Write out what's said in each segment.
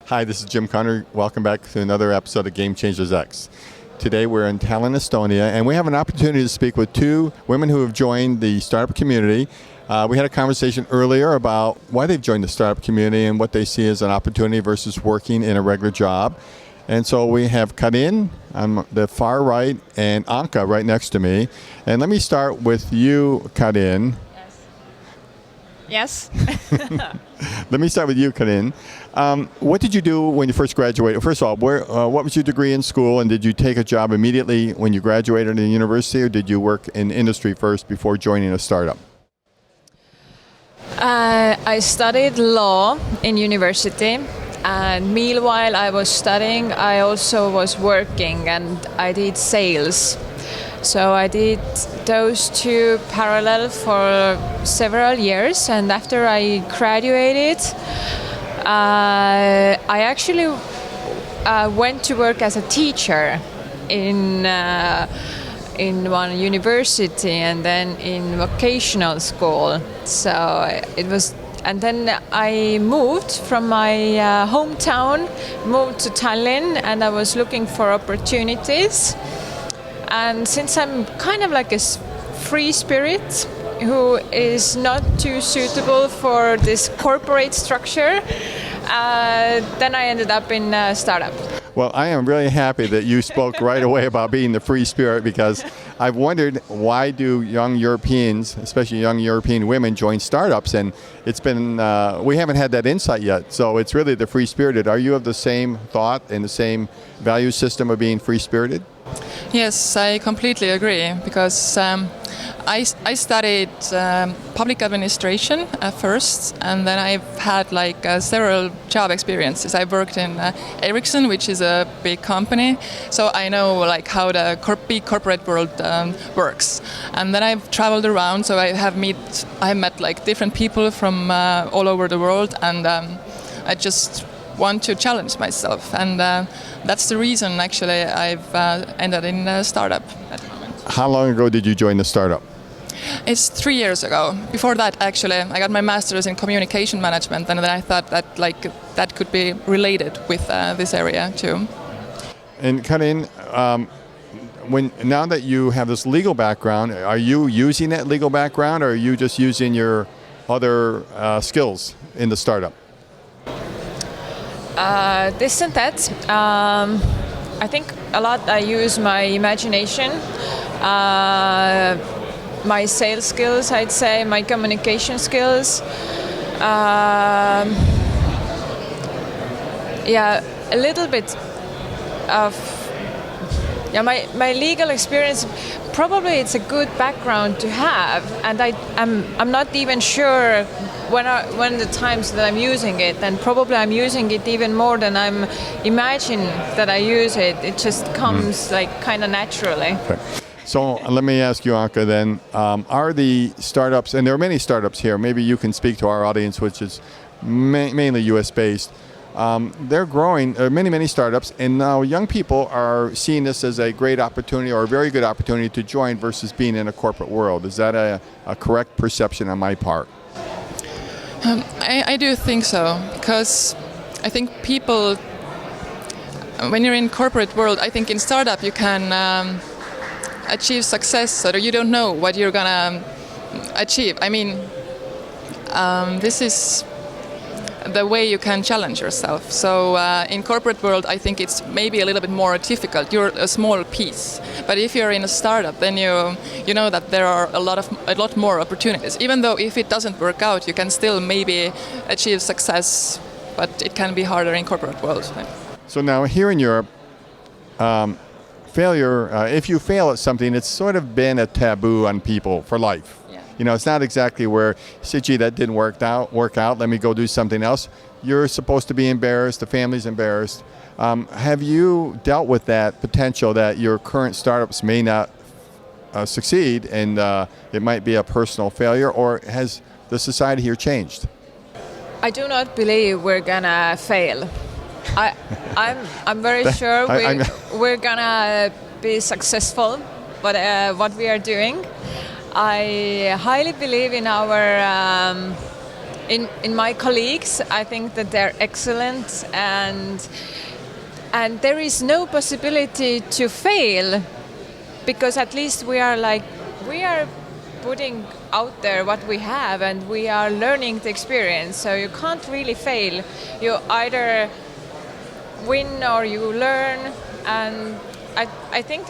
Hi, this is Jim Conner. Welcome back to another episode of Game Changers X. Today we're in Tallinn, Estonia, and we have an opportunity to speak with two women who have joined the startup community. We had a conversation earlier about why they've joined the startup community and what they see as an opportunity versus working in a regular job. And so we have Karin on the far right and Anka right next to me. And let me start with you, Karin. Yes. Let me start with you, Karin. What did you do when you first graduated? First of all, what was your degree in school, and did you take a job immediately when you graduated in university, or did you work in industry first before joining a startup? I studied law in university, and meanwhile I was studying, I also was working and I did sales. So I did those two parallel for several years, and after I graduated, I actually went to work as a teacher in one university and then in vocational school. So it was, and then I moved from my hometown, moved to Tallinn, and I was looking for opportunities. And since I'm kind of like a free spirit who is not too suitable for this corporate structure, then I ended up in a startup. Well, I am really happy that you spoke right away about being the free spirit, because I've wondered, why do young Europeans, especially young European women, join startups? And it's been, we haven't had that insight yet. So it's really the free spirited. Are you of the same thought and the same value system of being free spirited? Yes, I completely agree, because I studied public administration first, and then I've had several job experiences. I worked in Ericsson, which is a big company, so I know how the big corporate world works. And then I've traveled around, so I met different people from all over the world, and I just want to challenge myself, and that's the reason actually I've ended in a startup at the moment. How long ago did you join the startup? It's 3 years ago. Before that, actually, I got my master's in communication management, and then I thought that that could be related with this area too. And Karin, now that you have this legal background, are you using that legal background, or are you just using your other skills in the startup? This and that. I think a lot I use my imagination, my sales skills, I'd say, my communication skills. A little bit of my legal experience. Probably it's a good background to have, and I'm not even sure when the times that I'm using it, and probably I'm using it even more than I'm imagine that I use it. It just comes kind of naturally. Okay. So let me ask you, Anka, then, are the startups, and there are many startups here, maybe you can speak to our audience, which is mainly US based. They're growing, many startups, and now young people are seeing this as a great opportunity, or a very good opportunity to join versus being in a corporate world. Is that a correct perception on my part? I do think so, because I think people, when you're in corporate world, I think in startup you can achieve success, so that you don't know what you're gonna achieve. I mean, this is the way you can challenge yourself. So in corporate world, I think it's maybe a little bit more difficult. You're a small piece, but if you're in a startup, then you know that there are a lot more opportunities. Even though if it doesn't work out, you can still maybe achieve success, but it can be harder in corporate world. So now here in Europe, failure, if you fail at something, it's sort of been a taboo on people for life. You know, it's not exactly where, say, gee, that didn't work out, let me go do something else. You're supposed to be embarrassed, the family's embarrassed. Have you dealt with that potential that your current startups may not succeed, and it might be a personal failure, or has the society here changed? I do not believe we're gonna fail. I'm very sure we're gonna be successful, but what we are doing. I highly believe in our in my colleagues, I think that they're excellent, and there is no possibility to fail, because at least we are putting out there what we have, and we are learning the experience. So you can't really fail. You either win or you learn, and I think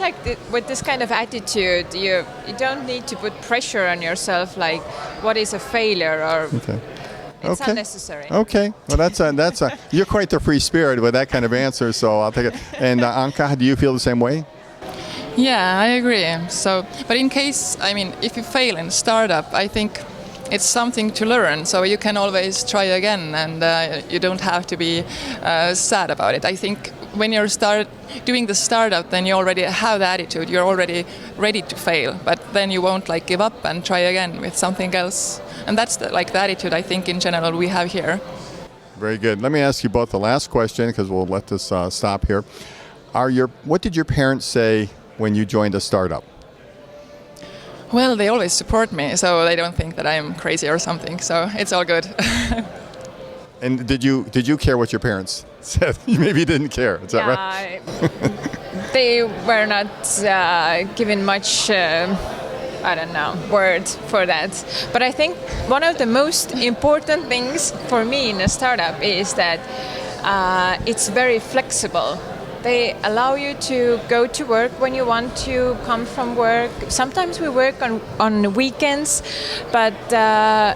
with this kind of attitude, you don't need to put pressure on yourself, like what is a failure, or it's unnecessary. Okay, well that's you're quite the free spirit with that kind of answer, so I'll take it. And Anka, do you feel the same way? Yeah, I agree. So, but in case, I mean, if you fail in startup, I think it's something to learn. So you can always try again, and you don't have to be sad about it. I think when you're doing the startup, then you already have the attitude. You're already ready to fail, but then you won't give up and try again with something else. And that's the attitude I think in general we have here. Very good. Let me ask you both the last question, because we'll let this stop here. What did your parents say when you joined a startup? Well, they always support me, so they don't think that I'm crazy or something. So it's all good. And did you care what your parents said? Maybe you didn't care. Is that right? They were not given much. Word for that. But I think one of the most important things for me in a startup is that it's very flexible. They allow you to go to work when you want to come from work. Sometimes we work on weekends, but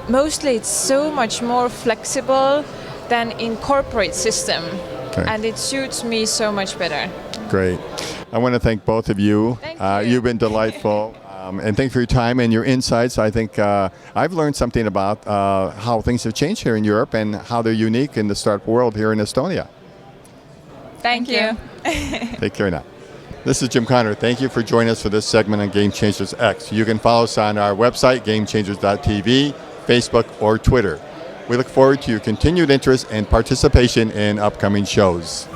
mostly it's so much more flexible than in corporate system. Okay. And it suits me so much better. Great. I want to thank both of you. Thank you. You've been delightful. And thank you for your time and your insights. I think I've learned something about how things have changed here in Europe and how they're unique in the startup world here in Estonia. Thank you. Take care now. This is Jim Connor. Thank you for joining us for this segment on Game Changers X. You can follow us on our website, gamechangers.tv, Facebook, or Twitter. We look forward to your continued interest and participation in upcoming shows.